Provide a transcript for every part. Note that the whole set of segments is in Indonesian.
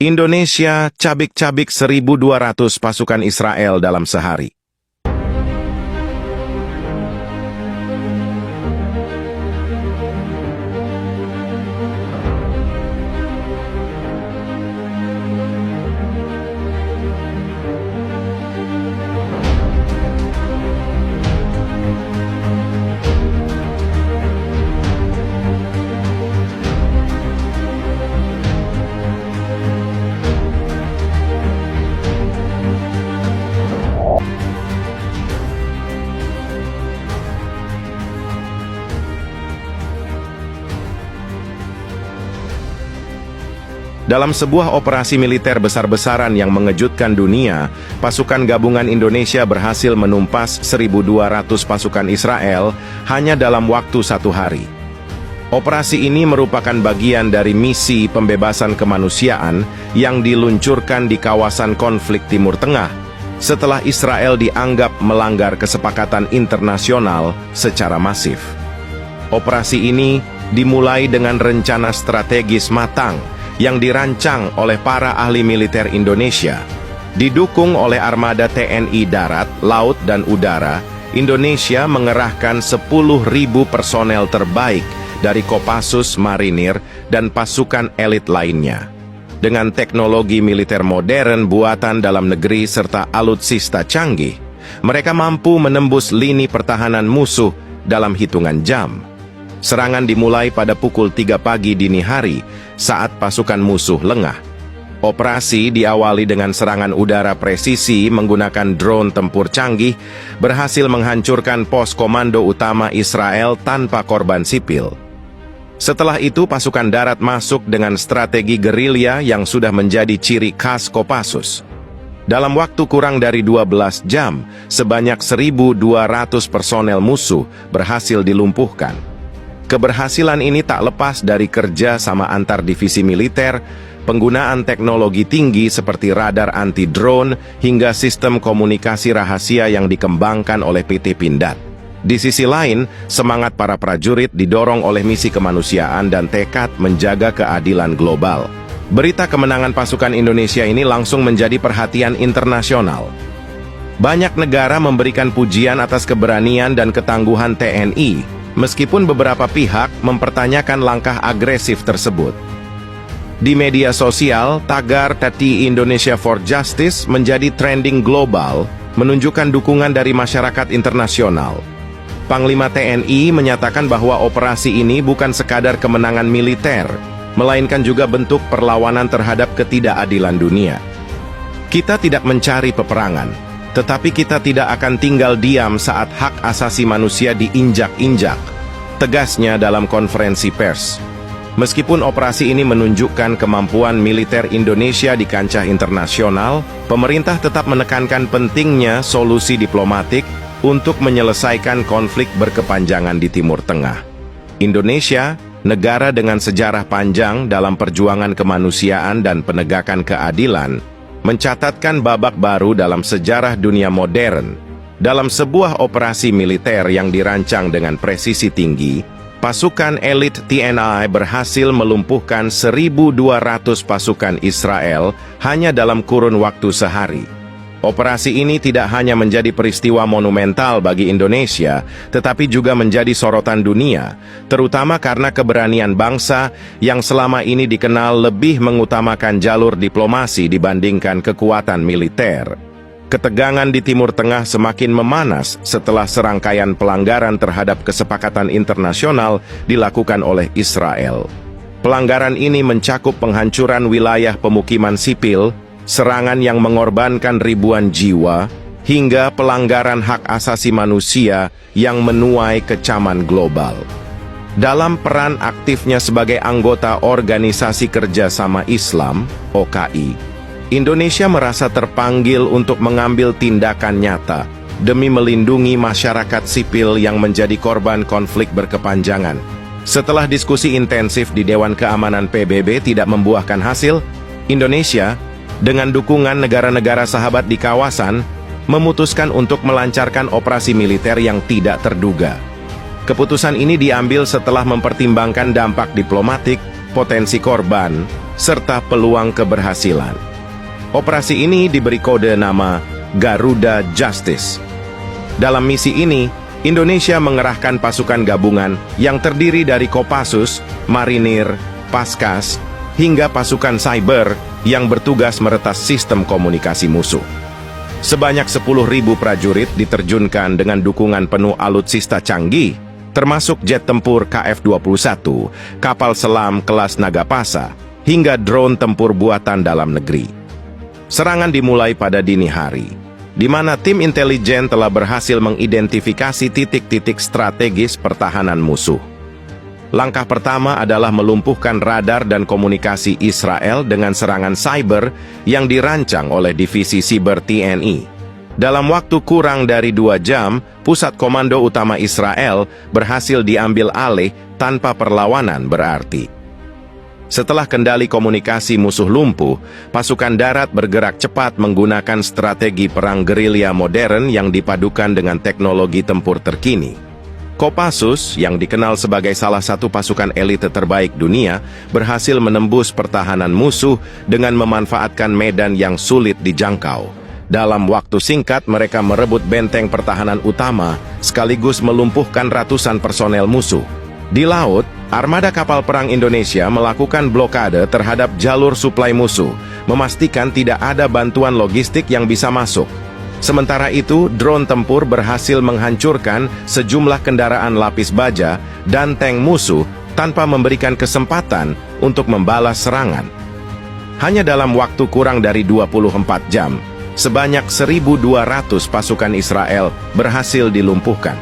Indonesia cabik-cabik 1.200 pasukan Israel dalam sehari. Dalam sebuah operasi militer besar-besaran yang mengejutkan dunia, pasukan gabungan Indonesia berhasil menumpas 1.200 pasukan Israel hanya dalam waktu 1 hari. Operasi ini merupakan bagian dari misi pembebasan kemanusiaan yang diluncurkan di kawasan konflik Timur Tengah, setelah Israel dianggap melanggar kesepakatan internasional secara masif. Operasi ini dimulai dengan rencana strategis matang yang dirancang oleh para ahli militer Indonesia. Didukung oleh armada TNI darat, laut, dan udara, Indonesia mengerahkan 10.000 personel terbaik dari Kopassus, Marinir, dan pasukan elit lainnya. Dengan teknologi militer modern buatan dalam negeri serta alutsista canggih, mereka mampu menembus lini pertahanan musuh dalam hitungan jam. Serangan dimulai pada pukul 3 pagi dini hari saat pasukan musuh lengah. Operasi diawali dengan serangan udara presisi menggunakan drone tempur canggih, berhasil menghancurkan pos komando utama Israel tanpa korban sipil. Setelah itu pasukan darat masuk dengan strategi gerilya yang sudah menjadi ciri khas Kopassus. Dalam waktu kurang dari 12 jam, sebanyak 1.200 personel musuh berhasil dilumpuhkan. Keberhasilan ini tak lepas dari kerja sama antar divisi militer, penggunaan teknologi tinggi seperti radar anti-drone, hingga sistem komunikasi rahasia yang dikembangkan oleh PT Pindad. Di sisi lain, semangat para prajurit didorong oleh misi kemanusiaan dan tekad menjaga keadilan global. Berita kemenangan pasukan Indonesia ini langsung menjadi perhatian internasional. Banyak negara memberikan pujian atas keberanian dan ketangguhan TNI, meskipun beberapa pihak mempertanyakan langkah agresif tersebut. Di media sosial, tagar TTI Indonesia for Justice menjadi trending global, menunjukkan dukungan dari masyarakat internasional. Panglima TNI menyatakan bahwa operasi ini bukan sekadar kemenangan militer, melainkan juga bentuk perlawanan terhadap ketidakadilan dunia. Kita tidak mencari peperangan, tetapi kita tidak akan tinggal diam saat hak asasi manusia diinjak-injak, tegasnya dalam konferensi pers. Meskipun operasi ini menunjukkan kemampuan militer Indonesia di kancah internasional, pemerintah tetap menekankan pentingnya solusi diplomatik untuk menyelesaikan konflik berkepanjangan di Timur Tengah. Indonesia, negara dengan sejarah panjang dalam perjuangan kemanusiaan dan penegakan keadilan, mencatatkan babak baru dalam sejarah dunia modern. Dalam sebuah operasi militer yang dirancang dengan presisi tinggi, pasukan elit TNI berhasil melumpuhkan 1.200 pasukan Israel hanya dalam kurun waktu sehari. Operasi ini tidak hanya menjadi peristiwa monumental bagi Indonesia, tetapi juga menjadi sorotan dunia, terutama karena keberanian bangsa yang selama ini dikenal lebih mengutamakan jalur diplomasi dibandingkan kekuatan militer. Ketegangan di Timur Tengah semakin memanas setelah serangkaian pelanggaran terhadap kesepakatan internasional dilakukan oleh Israel. Pelanggaran ini mencakup penghancuran wilayah pemukiman sipil, serangan yang mengorbankan ribuan jiwa, hingga pelanggaran hak asasi manusia yang menuai kecaman global. Dalam peran aktifnya sebagai anggota Organisasi Kerjasama Islam, OKI, Indonesia merasa terpanggil untuk mengambil tindakan nyata demi melindungi masyarakat sipil yang menjadi korban konflik berkepanjangan. Setelah diskusi intensif di Dewan Keamanan PBB tidak membuahkan hasil, Indonesia, dengan dukungan negara-negara sahabat di kawasan, memutuskan untuk melancarkan operasi militer yang tidak terduga. Keputusan ini diambil setelah mempertimbangkan dampak diplomatik, potensi korban, serta peluang keberhasilan. Operasi ini diberi kode nama Garuda Justice. Dalam misi ini, Indonesia mengerahkan pasukan gabungan yang terdiri dari Kopassus, Marinir, Paskas, hingga pasukan cyber yang bertugas meretas sistem komunikasi musuh. Sebanyak 10.000 prajurit diterjunkan dengan dukungan penuh alutsista canggih, termasuk jet tempur KF-21, kapal selam kelas Nagapasa, hingga drone tempur buatan dalam negeri. Serangan dimulai pada dini hari, di mana tim intelijen telah berhasil mengidentifikasi titik-titik strategis pertahanan musuh. Langkah pertama adalah melumpuhkan radar dan komunikasi Israel dengan serangan cyber yang dirancang oleh Divisi Siber TNI. Dalam waktu kurang dari 2 jam, pusat komando utama Israel berhasil diambil alih tanpa perlawanan berarti. Setelah kendali komunikasi musuh lumpuh, pasukan darat bergerak cepat menggunakan strategi perang gerilya modern yang dipadukan dengan teknologi tempur terkini. Kopassus, yang dikenal sebagai salah satu pasukan elite terbaik dunia, berhasil menembus pertahanan musuh dengan memanfaatkan medan yang sulit dijangkau. Dalam waktu singkat, mereka merebut benteng pertahanan utama, sekaligus melumpuhkan ratusan personel musuh. Di laut, armada kapal perang Indonesia melakukan blokade terhadap jalur suplai musuh, memastikan tidak ada bantuan logistik yang bisa masuk. Sementara itu, drone tempur berhasil menghancurkan sejumlah kendaraan lapis baja dan tank musuh tanpa memberikan kesempatan untuk membalas serangan. Hanya dalam waktu kurang dari 24 jam, sebanyak 1.200 pasukan Israel berhasil dilumpuhkan.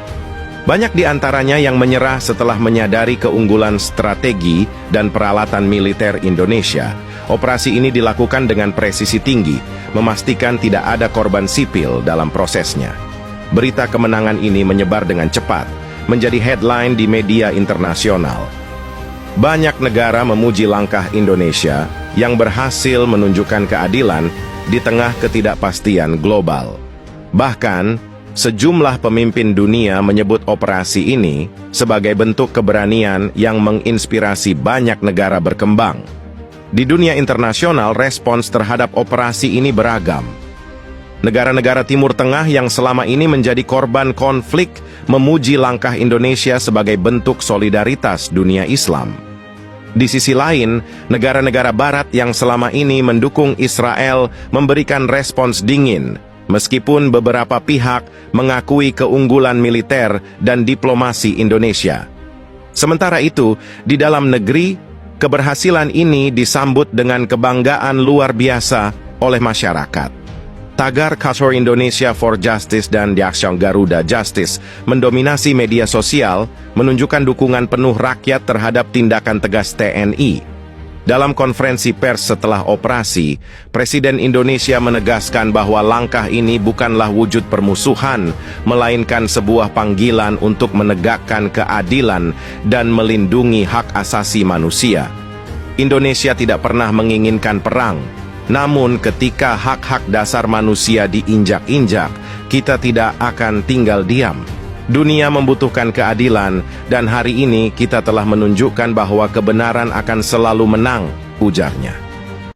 Banyak di antaranya yang menyerah setelah menyadari keunggulan strategi dan peralatan militer Indonesia. Operasi ini dilakukan dengan presisi tinggi, memastikan tidak ada korban sipil dalam prosesnya. Berita kemenangan ini menyebar dengan cepat, menjadi headline di media internasional. Banyak negara memuji langkah Indonesia yang berhasil menunjukkan keadilan di tengah ketidakpastian global. Bahkan, sejumlah pemimpin dunia menyebut operasi ini sebagai bentuk keberanian yang menginspirasi banyak negara berkembang. Di dunia internasional, respons terhadap operasi ini beragam. Negara-negara Timur Tengah yang selama ini menjadi korban konflik memuji langkah Indonesia sebagai bentuk solidaritas dunia Islam. Di sisi lain, negara-negara Barat yang selama ini mendukung Israel memberikan respons dingin, meskipun beberapa pihak mengakui keunggulan militer dan diplomasi Indonesia. Sementara itu, di dalam negeri, keberhasilan ini disambut dengan kebanggaan luar biasa oleh masyarakat. Tagar Kasor Indonesia for Justice dan Diaksyon Garuda Justice mendominasi media sosial, menunjukkan dukungan penuh rakyat terhadap tindakan tegas TNI. Dalam konferensi pers setelah operasi, Presiden Indonesia menegaskan bahwa langkah ini bukanlah wujud permusuhan, melainkan sebuah panggilan untuk menegakkan keadilan dan melindungi hak asasi manusia. Indonesia tidak pernah menginginkan perang, namun ketika hak-hak dasar manusia diinjak-injak, kita tidak akan tinggal diam. Dunia membutuhkan keadilan, dan hari ini kita telah menunjukkan bahwa kebenaran akan selalu menang, ujarnya.